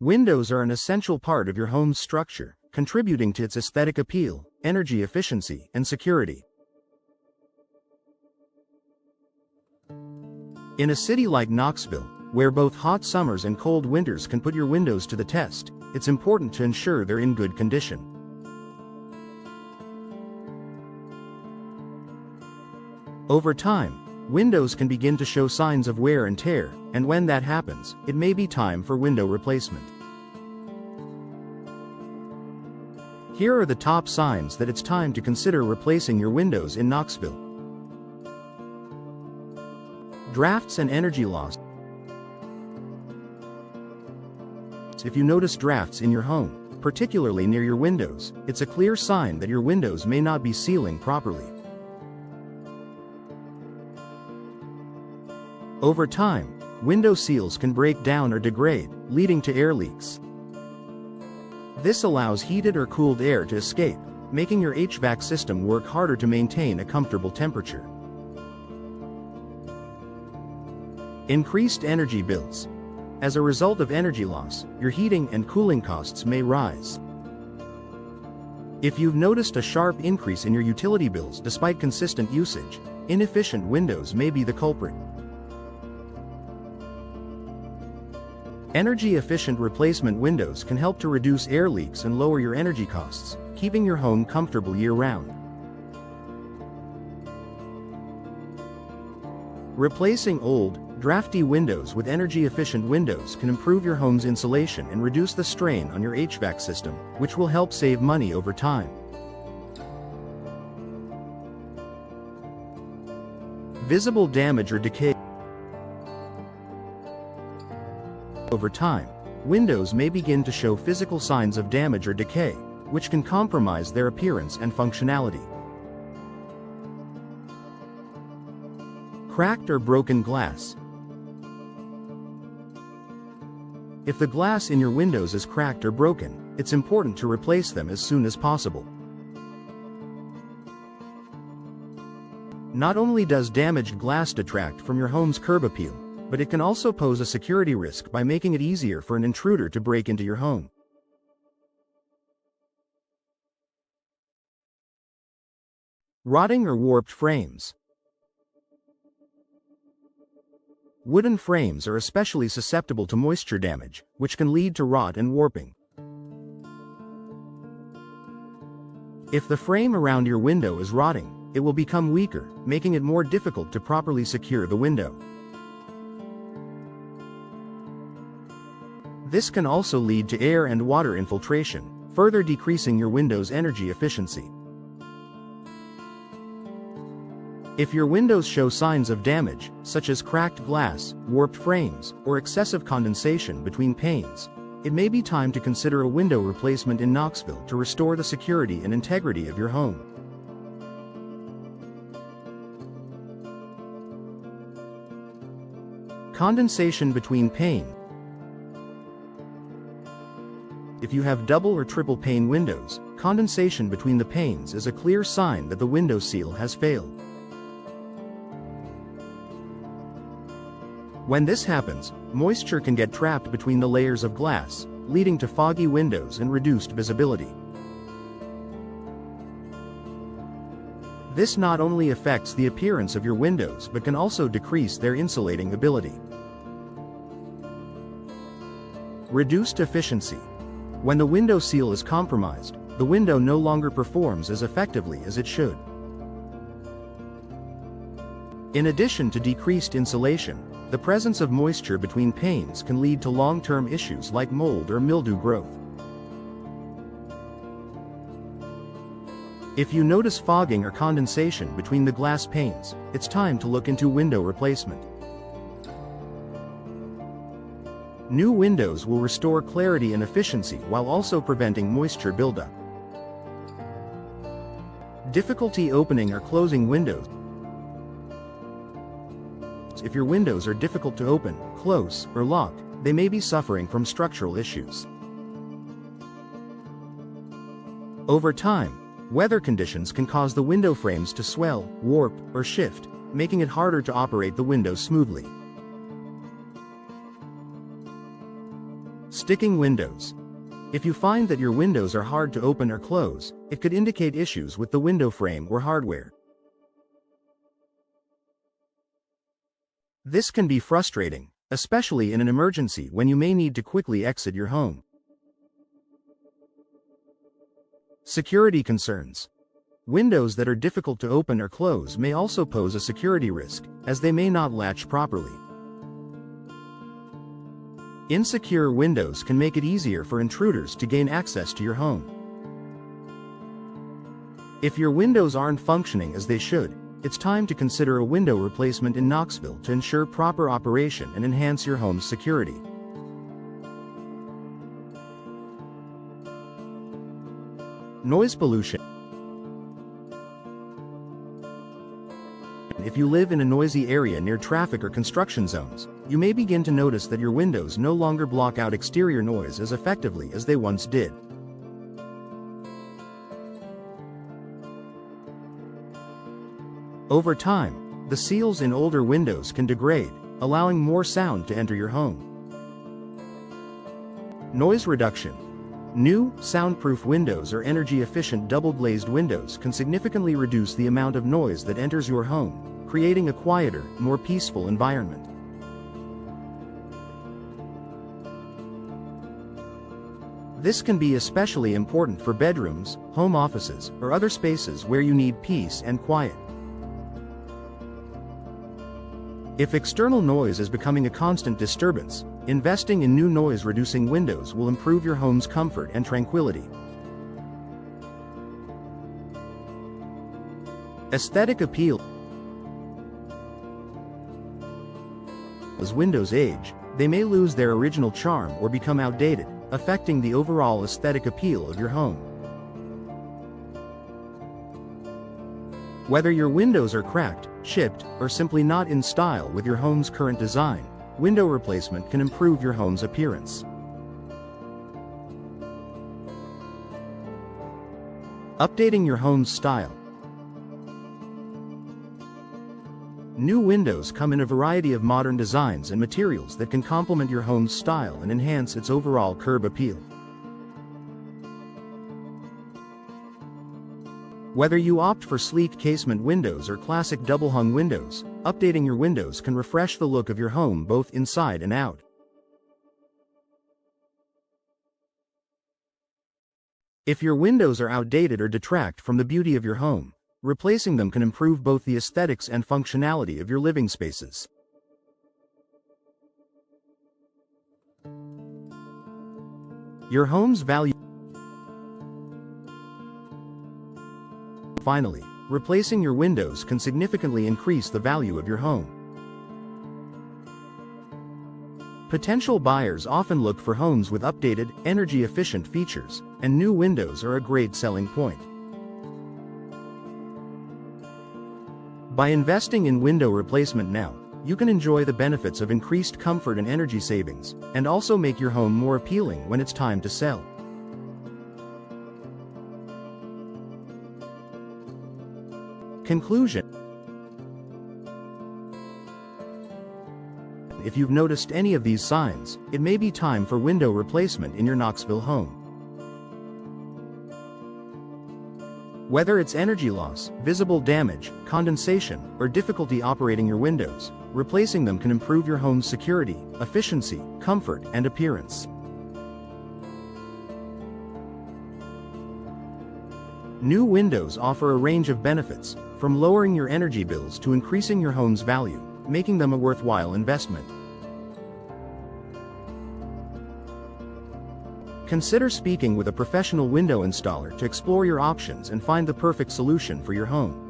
Windows are an essential part of your home's structure, contributing to its aesthetic appeal, energy efficiency, and security. In a city like Knoxville, where both hot summers and cold winters can put your windows to the test, it's important to ensure they're in good condition. Over time, windows can begin to show signs of wear and tear, and when that happens, it may be time for window replacement. Here are the top signs that it's time to consider replacing your windows in Knoxville. Drafts and energy loss. If you notice drafts in your home, particularly near your windows, it's a clear sign that your windows may not be sealing properly. Over time, window seals can break down or degrade, leading to air leaks. This allows heated or cooled air to escape, making your HVAC system work harder to maintain a comfortable temperature. Increased energy bills. As a result of energy loss, your heating and cooling costs may rise. If you've noticed a sharp increase in your utility bills despite consistent usage, inefficient windows may be the culprit. Energy-efficient replacement windows can help to reduce air leaks and lower your energy costs, keeping your home comfortable year-round. Replacing old, drafty windows with energy-efficient windows can improve your home's insulation and reduce the strain on your HVAC system, which will help save money over time. Visible damage or decay. Over time, windows may begin to show physical signs of damage or decay, which can compromise their appearance and functionality. Cracked or broken glass. If the glass in your windows is cracked or broken, it's important to replace them as soon as possible. Not only does damaged glass detract from your home's curb appeal, but it can also pose a security risk by making it easier for an intruder to break into your home. Rotting or warped frames. Wooden frames are especially susceptible to moisture damage, which can lead to rot and warping. If the frame around your window is rotting, it will become weaker, making it more difficult to properly secure the window. This can also lead to air and water infiltration, further decreasing your window's energy efficiency. If your windows show signs of damage, such as cracked glass, warped frames, or excessive condensation between panes, it may be time to consider a window replacement in Knoxville to restore the security and integrity of your home. Condensation between panes. If you have double or triple pane windows, condensation between the panes is a clear sign that the window seal has failed. When this happens, moisture can get trapped between the layers of glass, leading to foggy windows and reduced visibility. This not only affects the appearance of your windows but can also decrease their insulating ability. Reduced efficiency. When the window seal is compromised, the window no longer performs as effectively as it should. In addition to decreased insulation, the presence of moisture between panes can lead to long-term issues like mold or mildew growth. If you notice fogging or condensation between the glass panes, it's time to look into window replacement. New windows will restore clarity and efficiency while also preventing moisture buildup. Difficulty opening or closing windows. If your windows are difficult to open, close, or lock, they may be suffering from structural issues. Over time, weather conditions can cause the window frames to swell, warp, or shift, making it harder to operate the windows smoothly. Sticking windows. If you find that your windows are hard to open or close, it could indicate issues with the window frame or hardware. This can be frustrating, especially in an emergency when you may need to quickly exit your home. Security concerns. Windows that are difficult to open or close may also pose a security risk, as they may not latch properly. Insecure windows can make it easier for intruders to gain access to your home. If your windows aren't functioning as they should, it's time to consider a window replacement in Knoxville to ensure proper operation and enhance your home's security. Noise pollution. If you live in a noisy area near traffic or construction zones, you may begin to notice that your windows no longer block out exterior noise as effectively as they once did. Over time, the seals in older windows can degrade, allowing more sound to enter your home. Noise reduction. New, soundproof windows or energy-efficient double-glazed windows can significantly reduce the amount of noise that enters your home, creating a quieter, more peaceful environment. This can be especially important for bedrooms, home offices, or other spaces where you need peace and quiet. If external noise is becoming a constant disturbance, investing in new noise-reducing windows will improve your home's comfort and tranquility. Aesthetic appeal. As windows age, they may lose their original charm or become outdated, affecting the overall aesthetic appeal of your home. Whether your windows are cracked, chipped, or simply not in style with your home's current design, window replacement can improve your home's appearance. Updating your home's style. New windows come in a variety of modern designs and materials that can complement your home's style and enhance its overall curb appeal. Whether you opt for sleek casement windows or classic double-hung windows, updating your windows can refresh the look of your home both inside and out. If your windows are outdated or detract from the beauty of your home, replacing them can improve both the aesthetics and functionality of your living spaces. Your home's value. Finally, replacing your windows can significantly increase the value of your home. Potential buyers often look for homes with updated, energy-efficient features, and new windows are a great selling point. By investing in window replacement now, you can enjoy the benefits of increased comfort and energy savings, and also make your home more appealing when it's time to sell. Conclusion. If you've noticed any of these signs, it may be time for window replacement in your Knoxville home. Whether it's energy loss, visible damage, condensation, or difficulty operating your windows, replacing them can improve your home's security, efficiency, comfort, and appearance. New windows offer a range of benefits, from lowering your energy bills to increasing your home's value, making them a worthwhile investment. Consider speaking with a professional window installer to explore your options and find the perfect solution for your home.